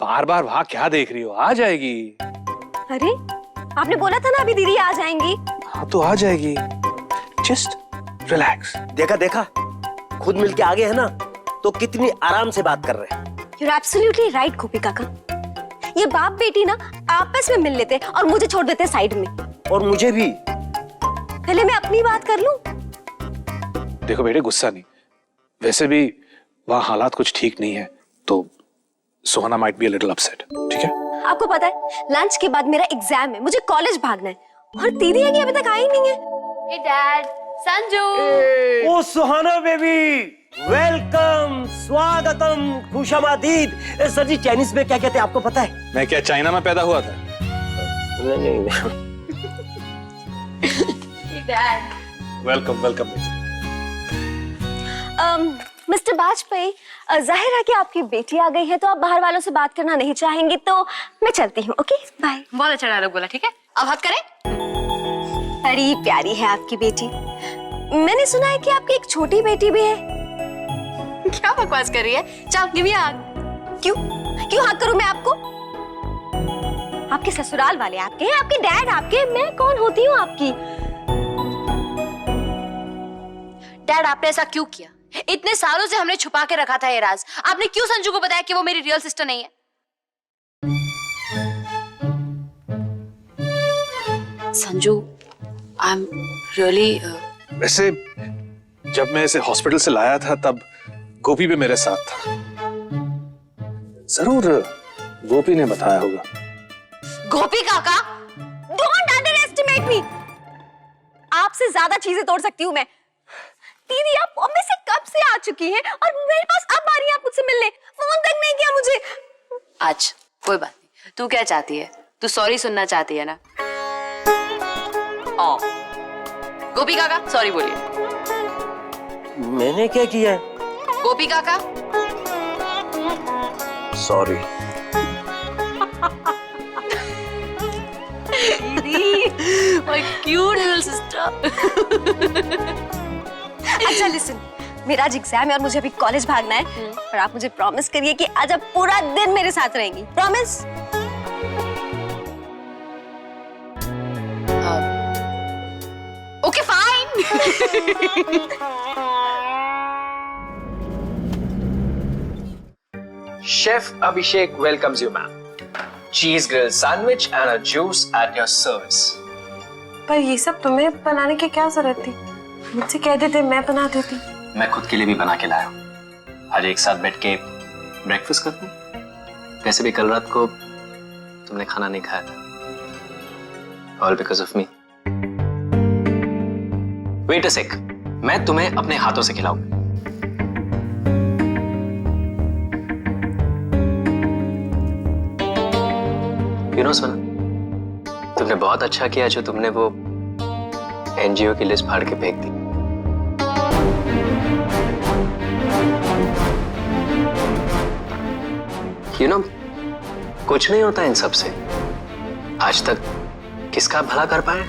बार बार वहां क्या देख रही हो? आ जाएगी। अरे आपने बोला था ना अभी दीदी आ जाएंगी। हाँ तो आ जाएगी। Just relax. देखा देखा, खुद मिलके आ गए है ना, तो कितनी आराम से बात कर रहे हैं। You're absolutely right, गोपी काका। ये बाप बेटी ना आपस में मिल लेते और मुझे छोड़ देते साइड में। और मुझे भी। पहले मैं अपनी बात कर लूं। देखो बेटे, गुस्सा नहीं। वैसे भी वहाँ हालात कुछ ठीक नहीं है, तो Sohna might be a little upset. ठीक है? आपको पता है लंच के बाद मेरा एग्जाम है, मुझे कॉलेज भागना है और दीदी है कि अभी तक आई नहीं है। Hey Dad, Sanju. Oh Suhana baby, welcome, स्वागतम, खुशामदीद। सर जी, चाइनीज में क्या कहते हैं आपको पता है? मैं क्या चाइना में पैदा हुआ था? नहीं। Hey Dad। वेलकम वेलकम बेटे। मिस्टर बाजपेयी, जाहिर है कि आपकी बेटी आ गई है तो आप बाहर वालों से बात करना नहीं चाहेंगी, तो मैं चलती हूँ। Okay bye. बहुत अच्छा डायलॉग बोला, ठीक है? अब हक करें? बड़ी प्यारी है आपकी बेटी। मैंने सुना है कि आपकी एक छोटी बेटी भी है। क्या बकवास कर रही है? चल गिव मी अ हग। क्यों हक करूं मैं आपको? आपके ससुराल वाले आपके हैं, आपके डैड आपके, मैं कौन होती हूँ आपकी? डैड, आपने ऐसा क्यों किया? इतने सालों से हमने छुपा के रखा था ये राज। आपने क्यों संजू को बताया कि वो मेरी रियल सिस्टर नहीं है? संजू, आई एम रियली वैसे जब मैं इसे हॉस्पिटल से लाया था तब गोपी भी मेरे साथ था। जरूर गोपी ने बताया होगा। गोपी काका, Don't underestimate me। आपसे ज्यादा चीजें तोड़ सकती हूँ मैं। दीदी आप बॉम्बे से कब से आ चुकी हैं और मेरे पास अब आ रही हैं आप मुझसे मिलने? फोन तक नहीं किया मुझे। आज कोई बात नहीं। तू क्या चाहती है? तू सॉरी सुनना चाहती है ना? ओ गोपी काका, सॉरी बोलिए। मैंने क्या किया है? गोपी काका, sorry. my cute little sister। अच्छा लिसन, मेरा आज एग्जाम है और मुझे अभी कॉलेज भागना है और आप मुझे प्रॉमिस करिए कि आज आप पूरा दिन मेरे साथ रहेंगी। Promise? Okay fine. Chef Abhishek welcomes you, ma'am. Cheese grilled sandwich and a juice at your service. पर ये सब तुम्हें बनाने की क्या जरूरत थी? मुझसे कह देते, मैं बना देती। मैं खुद के लिए भी बना के लाया हूँ। आज एक साथ बैठ के ब्रेकफास्ट करते हैं। वैसे भी कल रात को तुमने खाना नहीं खाया था। All because of me. Wait a sec. मैं तुम्हें अपने हाथों से खिलाऊंगा। You know, सोना, तुमने बहुत अच्छा किया जो तुमने वो एनजीओ की लिस्ट फाड़ के फेंक दी। You know, कुछ नहीं होता इन सब से। आज तक किसका भला कर पाए?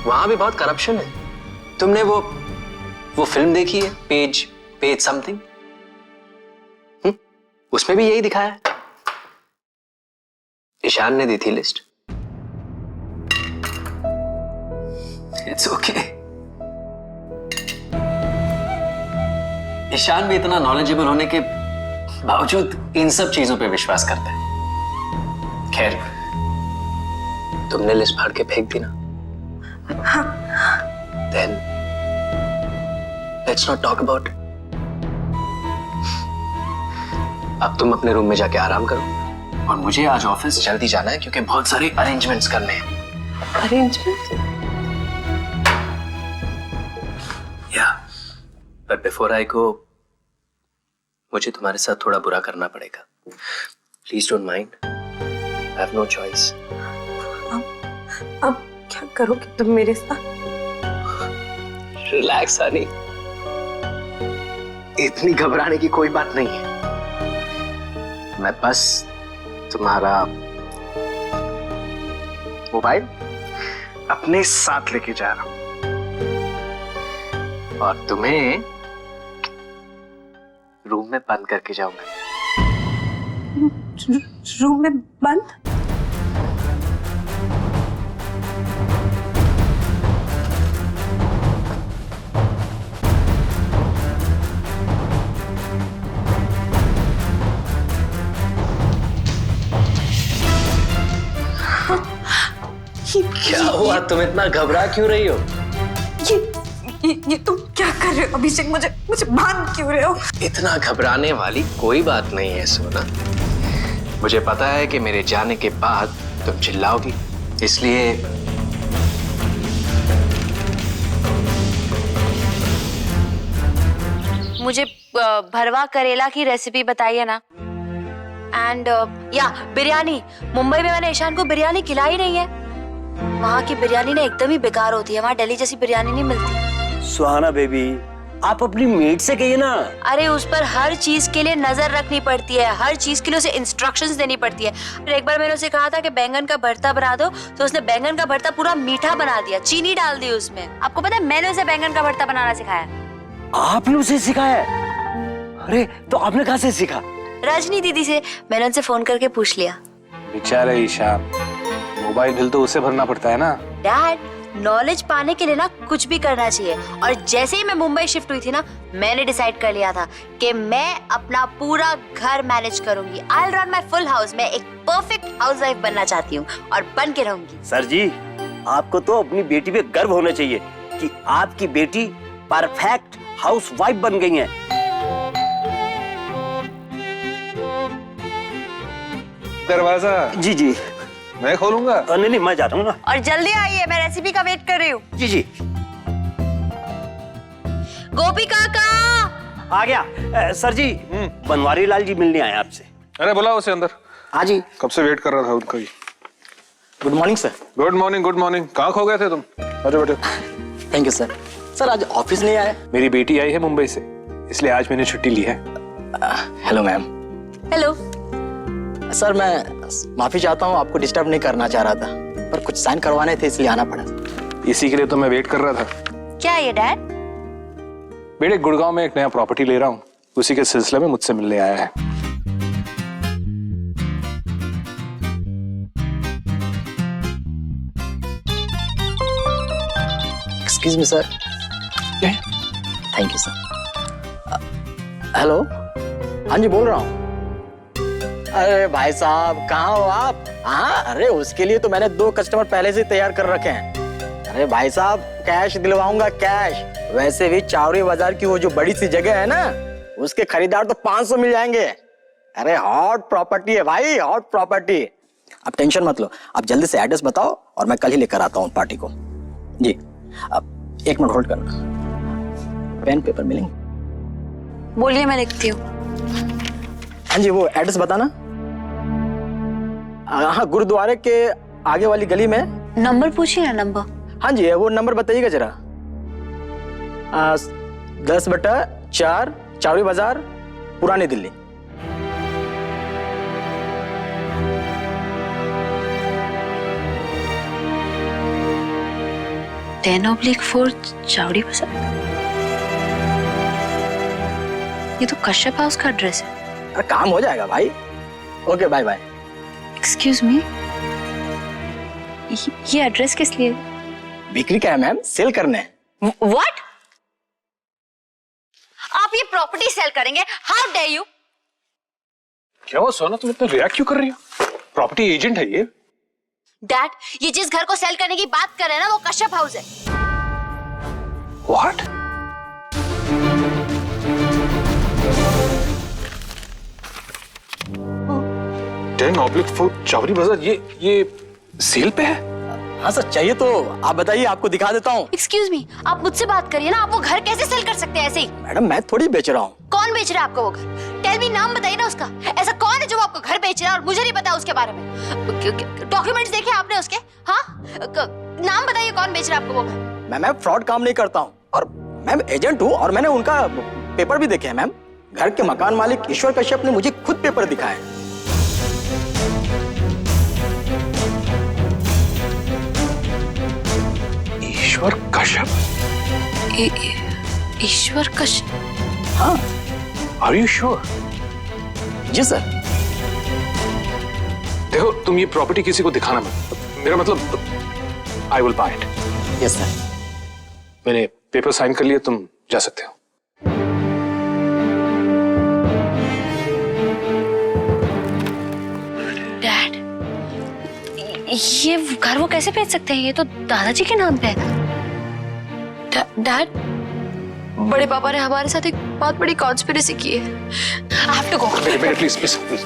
वहां भी बहुत करप्शन है। तुमने वो फिल्म देखी है, पेज समथिंग? उसमें भी यही दिखाया है। ईशान ने दी थी लिस्ट। It's okay. ईशान भी इतना नॉलेजेबल होने के बावजूद इन सब चीजों पे विश्वास करता है। खैर, तुमने लिस्ट फाड़ के फेंक दी ना? Then let's not talk about it. अब तुम अपने रूम में जाके आराम करो और मुझे आज ऑफिस जल्दी जाना है क्योंकि बहुत सारे अरेंजमेंट्स करने हैं। अरेंजमेंट? या बट बिफोर आई गो, मुझे तुम्हारे साथ थोड़ा बुरा करना पड़ेगा। Please don't mind, I have no choice. अब क्या करोगे तुम मेरे साथ? रिलैक्स हनी, इतनी घबराने की कोई बात नहीं है। मैं बस तुम्हारा मोबाइल अपने साथ लेके जा रहा हूं और तुम्हें रूम में बंद करके जाऊंगा। रूम में बंद? क्या हुआ, तुम इतना घबरा क्यों रही हो? ये तुम क्या कर रहे हो अभिषेक? मुझे मुझे बांध क्यों रहे हो? इतना घबराने वाली कोई बात नहीं है सोना। मुझे पता है कि मेरे जाने के बाद तुम चिल्लाओगी, इसलिए मुझे भरवा करेला की रेसिपी बताइए ना। एंड या बिरयानी, मुंबई में मैंने ईशान को बिरयानी खिलाई नहीं है। वहाँ की बिरयानी ना एकदम ही बेकार होती है, वहाँ दिल्ली जैसी बिरयानी नहीं मिलती। सुहाना बेबी, आप अपनी मेड से कहिए ना। अरे उस पर हर चीज के लिए नजर रखनी पड़ती है, हर चीज के लिए उसे इंस्ट्रक्शंस देनी पड़ती है। एक बार मैंने उसे कहा था कि बैंगन का भरता बना दो, तो उसने बैंगन का भरता पूरा मीठा बना दिया, चीनी डाल दी उसमें। आपको पता है मैंने उसे बैंगन का भरता बनाना सिखाया। आपने उसे सिखाया? अरे तो आपने कहाँ से सीखा? रजनी दीदी से, मैंने उनसे फोन करके पूछ लिया। बेचारे ईशान, मोबाइल बिल तो उसे भरना पड़ता है ना। डैड, नॉलेज पाने के लिए ना कुछ भी करना चाहिए। और जैसे ही मैं मुंबई शिफ्ट हुई थी ना, मैंने डिसाइड कर लिया था कि मैं अपना पूरा घर मैनेज करूंगी। I will run my full house. मैं एक परफेक्ट हाउसवाइफ बनना चाहती हूँ और बन के रहूंगी। सर जी, आपको तो अपनी बेटी पे गर्व होना चाहिए कि आपकी बेटी परफेक्ट हाउसवाइफ बन गई है। दरवाजा जी जी, मैं खोलूंगा। नहीं नहीं, मैं जाता हूँ ना। और जल्दी आइए, मैं रेसिपी का वेट कर रही हूँ। जी जी, गोपी काका आ गया। सर जी, बनवारी लाल जी मिलने आए आपसे। अरे बुलाओ उसे अंदर। हाँ जी, कब से वेट कर रहा था उनका ही। Good morning sir. Good morning, good morning. कहाँ खो गए थे तुम? बैठो बैठो। Thank you sir. सर आज ऑफिस नहीं आए? मेरी बेटी आई है मुंबई से, इसलिए आज मैंने छुट्टी ली है। Hello ma'am. हेलो। सर मैं माफी चाहता हूँ, आपको डिस्टर्ब नहीं करना चाह रहा था, पर कुछ साइन करवाने थे इसलिए आना पड़ा। इसी के लिए तो मैं वेट कर रहा था। क्या है ये डैड? बेटे, गुड़गांव में एक नया प्रॉपर्टी ले रहा हूँ, उसी के सिलसिले में मुझसे मिलने आया है। Excuse me sir. Thank you sir. Hello, हाँ जी बोल रहा हूँ। अरे भाई साहब कहाँ हो आप? हाँ, अरे उसके लिए तो मैंने 2 कस्टमर पहले से तैयार कर रखे हैं। अरे भाई साहब कैश दिलवाऊंगा, कैश। वैसे भी चावड़ी बाजार की वो जो बड़ी सी जगह है ना, उसके खरीदार तो 500 मिल जाएंगे। अरे हॉट प्रॉपर्टी है भाई, हॉट प्रॉपर्टी। अब टेंशन मत लो, आप जल्दी से एड्रेस बताओ और मैं कल ही लेकर आता हूँ पार्टी को। जी, अब 1 मिनट होल्ड करना, पेन पेपर मिलेंगे? बोलिए, मैं लिखती हूँ। हाँ जी, वो एड्रेस बताना। हाँ, गुरुद्वारे के आगे वाली गली में। नंबर पूछिए ना, नंबर। हाँ जी, वो नंबर बताइएगा जरा। 10/4 चावड़ी बाजार, पुरानी दिल्ली। (10/4 चावड़ी बाजार। ये तो कश्यप हाउस का एड्रेस है। अरे काम हो जाएगा भाई। Okay, bye bye. Excuse me, ये एड्रेस किस लिए? बिक्री का है मैम, सेल करने। व्हाट? आप ये प्रॉपर्टी सेल करेंगे? How dare you? क्या हुआ सोना, तुम इतना रिएक्ट क्यों कर रही हो? प्रॉपर्टी एजेंट है ये। डैड, ये जिस घर को सेल करने की बात कर रहे हैं ना, वो कश्यप हाउस है। व्हाट? चावड़ी बाजार, ये सेल पे है? हाँ सर, चाहिए तो आप बताइए, आपको दिखा देता हूँ। एक्सक्यूज मी, आप मुझसे बात करिए ना। आप वो घर कैसे सेल कर सकते हैं ऐसे ही? मैडम मैं थोड़ी बेच रहा हूँ। कौन बेच रहा है आपको वो घर? टेल मी, नाम बताइए ना उसका। ऐसा कौन है जो आपको घर बेच रहा है और मुझे नहीं पता उसके बारे में? डॉक्यूमेंट्स देखे आपने उसके? हाँ, नाम बताइए, कौन बेच रहा है आपको वो घर? मैं फ्रॉड काम नहीं करता हूँ और मैम एजेंट हूँ, और मैंने उनका पेपर भी देखे हैं मैम। घर के मकान मालिक ईश्वर कश्यप ने मुझे खुद पेपर दिखाए। ईश्वर कश्यप? ईश्वर कश्यप? हाँ। Are you sure? जी सर। देखो तुम ये प्रॉपर्टी किसी को दिखाना मत, मेरा मतलब I will buy it. Yes sir. मैंने पेपर साइन कर लिया, तुम जा सकते हो। डैड, ये घर वो कैसे बेच सकते हैं? ये तो दादाजी के नाम पे है। डैड, बड़े पापा ने हमारे साथ एक बहुत बड़ी कॉन्स्पिरेसी की है। I have to go. बेटे please please please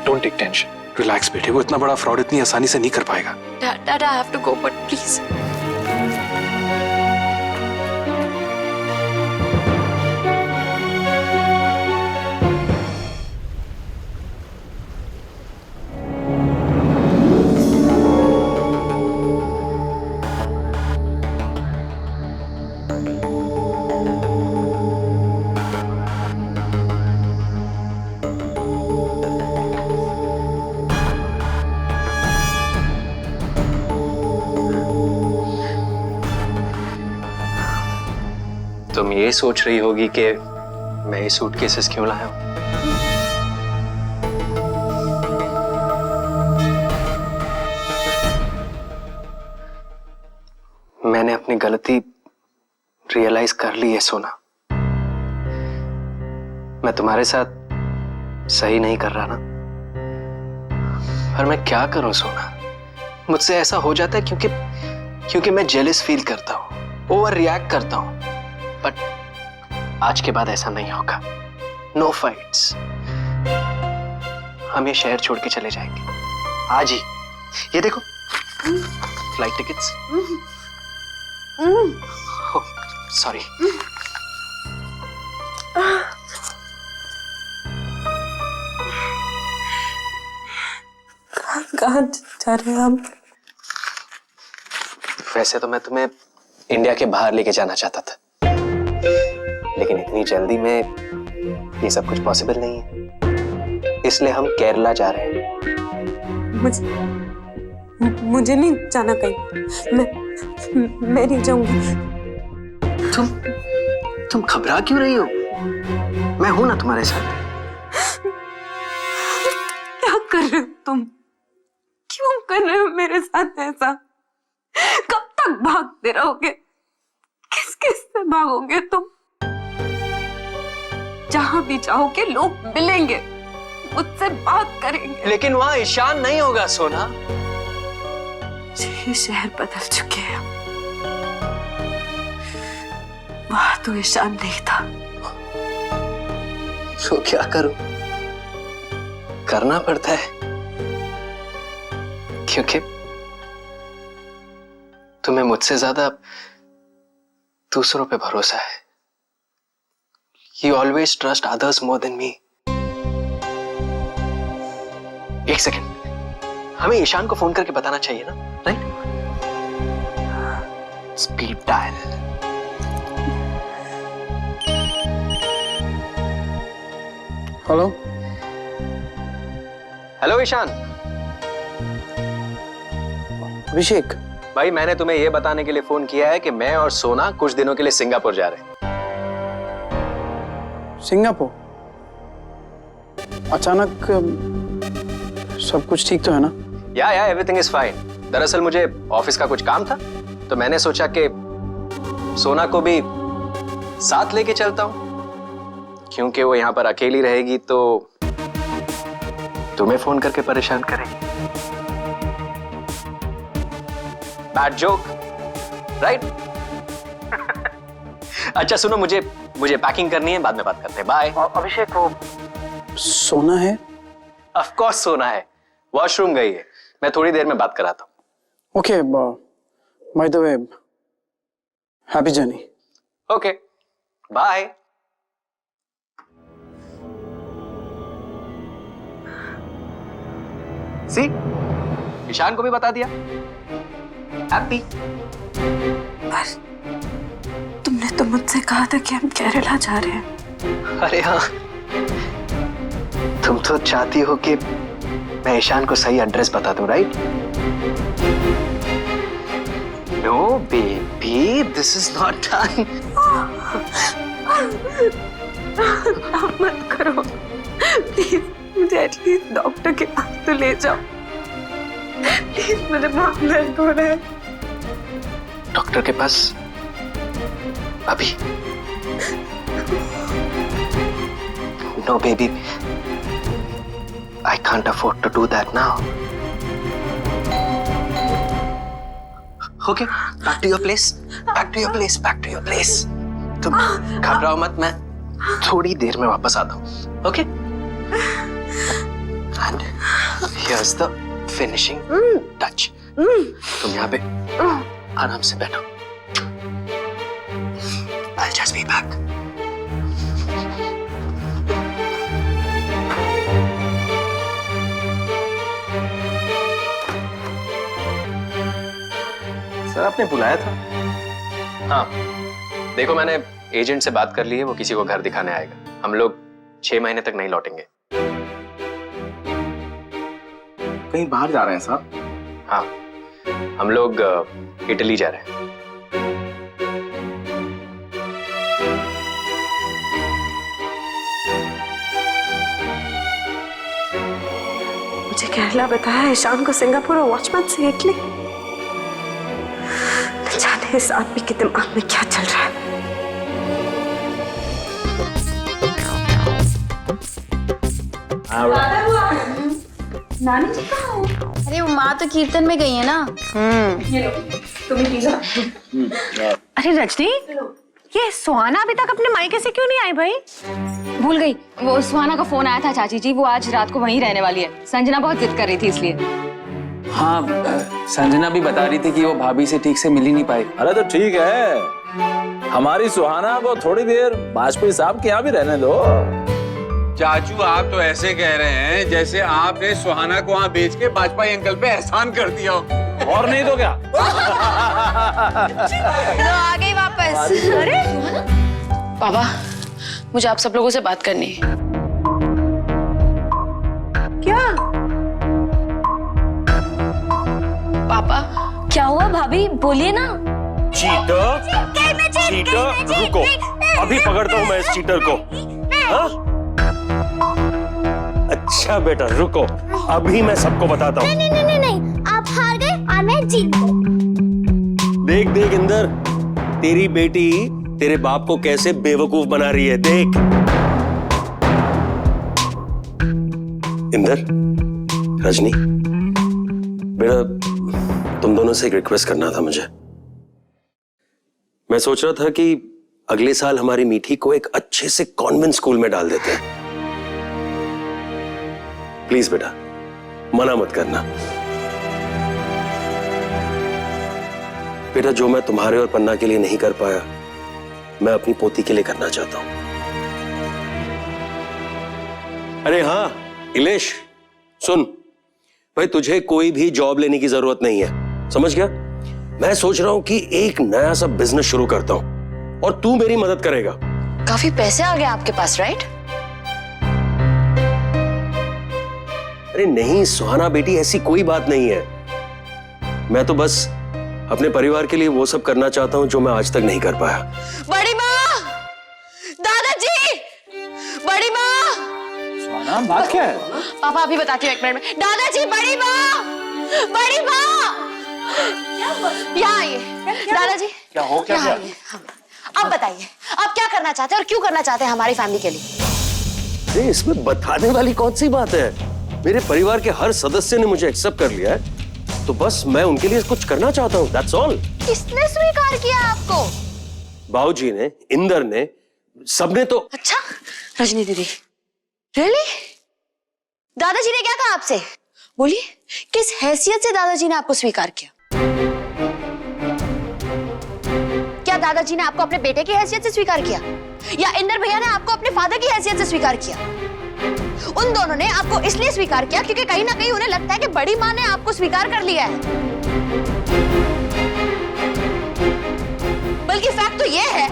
don't take tension, relax बेटे, वो इतना बड़ा फ्रॉड इतनी आसानी से नहीं कर पाएगा। Dad, I have to go, but please. तुम ये सोच रही होगी कि मैं ये सूटकेसेस क्यों लाया हूं? मैंने अपनी गलती रियलाइज कर ली है सोना। मैं तुम्हारे साथ सही नहीं कर रहा ना, पर मैं क्या करूं सोना, मुझसे ऐसा हो जाता है क्योंकि मैं जेलस फील करता हूं, ओवर रिएक्ट करता हूं। बट आज के बाद ऐसा नहीं होगा। No fights. हम ये शहर छोड़ के चले जाएंगे आज ही। ये देखो फ्लाइट टिकट्स। सॉरी। कहाँ जा रहे हैं हम? वैसे तो मैं तुम्हें इंडिया के बाहर लेके जाना चाहता था, लेकिन इतनी जल्दी में ये सब कुछ पॉसिबल नहीं है, इसलिए हम केरला जा रहे हैं। मुझे नहीं जाना कहीं। मैं नहीं जाऊंगी। तुम घबरा क्यों रही हो? मैं हूं ना तुम्हारे साथ। क्या कर रहे हो तुम? क्यों कर रहे हो मेरे साथ ऐसा? कब तक भागते रहोगे? किस किस से भागोगे तुम? जहां भी जाओगे लोग मिलेंगे, मुझसे बात करेंगे। लेकिन वहां ईशान नहीं होगा सोना। ये शहर बदल चुके हैं। वहां तो ईशान नहीं था। तो क्या करूं? करना पड़ता है क्योंकि तुम्हें मुझसे ज्यादा दूसरों पे भरोसा है। You always trust others more than me. एक सेकंड, हमें ईशान को फोन करके बताना चाहिए ना, right? Speed dial. Hello hello Ishaan. Abhishek, भाई मैंने तुम्हें यह बताने के लिए फोन किया है कि मैं और सोना कुछ दिनों के लिए सिंगापुर जा रहे हैं। सिंगापुर? अचानक सब कुछ ठीक तो है ना? या एवरीथिंग इज फाइन। दरअसल मुझे ऑफिस का कुछ काम था, तो मैंने सोचा कि सोना को भी साथ लेके चलता हूं, क्योंकि वो यहां पर अकेली रहेगी तो तुम्हें फोन करके परेशान करेगी। Bad joke, right? अच्छा सुनो, मुझे पैकिंग करनी है, बाद में बात करते हैं। बाय। अभिषेक, वो सोना है? ऑफ कोर्स सोना है, वॉशरूम गई है। मैं थोड़ी देर में बात कराता हूं। Okay, by the way, happy journey. Okay, bye. See, Ishaan को भी बता दिया। हैप्पी। पर तुमने तो मुझसे कहा था कि हम केरला जा रहे हैं। अरे हाँ, तुम तो चाहती हो कि मैं ईशान को सही एड्रेस बता दूं, right? No baby, this is not done. मत करो प्लीज। मुझे एटलीस्ट डॉक्टर के पास तो ले जाओ प्लीज, मेरे बहुत दर्द हो रहा है। डॉक्टर के पास अभी? No baby, I can't afford to do that now. Okay, back to your place, back to your place, back to your place. तुम घबराओ मत, मैं थोड़ी देर में वापस आता हूँ। Okay? And here's the finishing touch. तुम यहाँ पे आराम से बैठो। I'll just be back. Sir आपने बुलाया था? हाँ, देखो मैंने एजेंट से बात कर ली है, वो किसी को घर दिखाने आएगा। हम लोग 6 महीने तक नहीं लौटेंगे। कहीं बाहर जा रहे हैं साहब? हाँ, हम लोग इटली जा रहे हैं। मुझे केरला बताया, ईशान को सिंगापुर और वॉचमैन से इटली। जाने इस आदमी के दिमाग में क्या चल रहा है। नानी जी कहाँ हो? अरे वो माँ तो कीर्तन में गई है ना। अरे रजनी, ये सुहाना अभी तक अपने मायके से क्यों नहीं आई भाई? भूल गई, वो सुहाना का फोन आया था चाची जी, वो आज रात को वहीं रहने वाली है। संजना बहुत जिद कर रही थी इसलिए। हाँ, संजना भी बता रही थी कि वो भाभी से ठीक से मिल ही नहीं पाई। अरे तो ठीक है, हमारी सुहाना को थोड़ी देर वाजपेयी साहब के यहाँ भी रहने दो। चाचू आप तो ऐसे कह रहे हैं जैसे आपने सुहाना को वहाँ बेच के वाजपेयी अंकल पे एहसान कर दिया हो। और नहीं तो क्या? तो आ गई वापस। अरे पापा, मुझे आप सब लोगों से बात करनी है। क्या? पापा, क्या हुआ भाभी, बोलिए ना। चीटर, रुको, अभी पकड़ता हूँ मैं इस चीटर को। हाँ? अच्छा बेटा रुको, अभी मैं सबको बताता हूँ। नहीं, आप हार गए और मैं जीत गई। देख देख इंदर, तेरी बेटी तेरे बाप को कैसे बेवकूफ बना रही है, देख। इंदर, रजनी, बेटा तुम दोनों से एक रिक्वेस्ट करना था मुझे। मैं सोच रहा था कि अगले साल हमारी मीठी को एक अच्छे से कॉन्वेंट स्कूल में डाल देते हैं। प्लीज बेटा, मना मत करना। बेटा, जो मैं तुम्हारे और पन्ना के लिए नहीं कर पाया, मैं अपनी पोती के लिए करना चाहता हूं। अरे हाँ इलेश, सुन भाई, तुझे कोई भी जॉब लेने की जरूरत नहीं है, समझ गया? मैं सोच रहा हूं कि एक नया सा बिजनेस शुरू करता हूं और तू मेरी मदद करेगा। काफी पैसे आ गए आपके पास, राइट? अरे नहीं सुहाना बेटी, ऐसी कोई बात नहीं है। मैं तो बस अपने परिवार के लिए वो सब करना चाहता हूं जो मैं आज तक नहीं कर पाया। बड़ी माँ, दादाजी, बड़ी माँ। सुहाना, बात क्या है? पापा अभी बताती हूँ, 1 मिनट में। दादाजी, बड़ी माँ, बड़ी माँ, यहाँ आइए। दादाजी, क्या हो क्या? यहाँ आइए। अब बताइए, आप क्या करना चाहते हैं और क्यों करना चाहते हैं हमारी फैमिली के लिए? अरे इसमें बताने वाली कौन सी बात है? मेरे परिवार के हर सदस्य ने मुझे एक्सेप्ट कर लिया है, तो बस मैं उनके लिए कुछ करना चाहता हूँ, दैट्स ऑल। किसने स्वीकार किया आपको? बाबूजी ने, इंदर ने, सबने तो। अच्छा, रजनी दीदी, रियली? दादाजी ने क्या कहा आपसे? बोलिए, किस हैसियत से दादाजी ने आपको स्वीकार किया? क्या दादाजी ने आपको अपने बेटे की हैसियत से स्वीकार किया, या इंदर भैया ने आपको अपने फादर की हैसियत से स्वीकार किया? उन दोनों ने आपको इसलिए स्वीकार किया क्योंकि कहीं ना कहीं उन्हें लगता है कि बड़ी माँ ने आपको स्वीकार कर लिया है। बल्कि फैक्ट तो यह है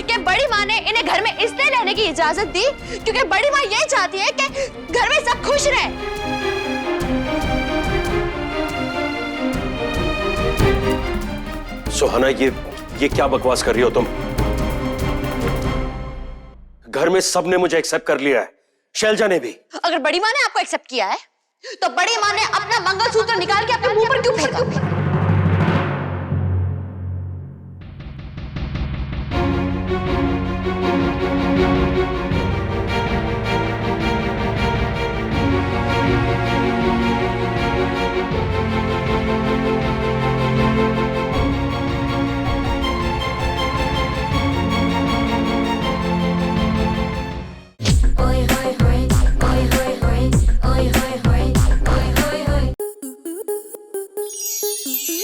कि बड़ी माँ ने इन्हें घर में इसलिए रहने की इजाजत दी क्योंकि बड़ी माँ ये चाहती है कि घर में सब खुश रहे। सुहाना, ये क्या बकवास कर रही हो तुम? घर में सबने मुझे एक्सेप्ट कर लिया है, शैलजा ने भी। अगर बड़ी माँ ने आपको एक्सेप्ट किया है तो बड़ी माँ ने अपना मंगलसूत्र निकाल के अपने मुंह पर क्यों फेंका?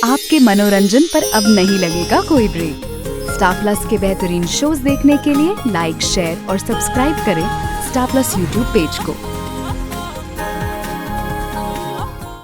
आपके मनोरंजन पर अब नहीं लगेगा कोई ब्रेक। स्टार प्लस के बेहतरीन शोज देखने के लिए लाइक, शेयर और सब्सक्राइब करें स्टार प्लस यूट्यूब पेज को।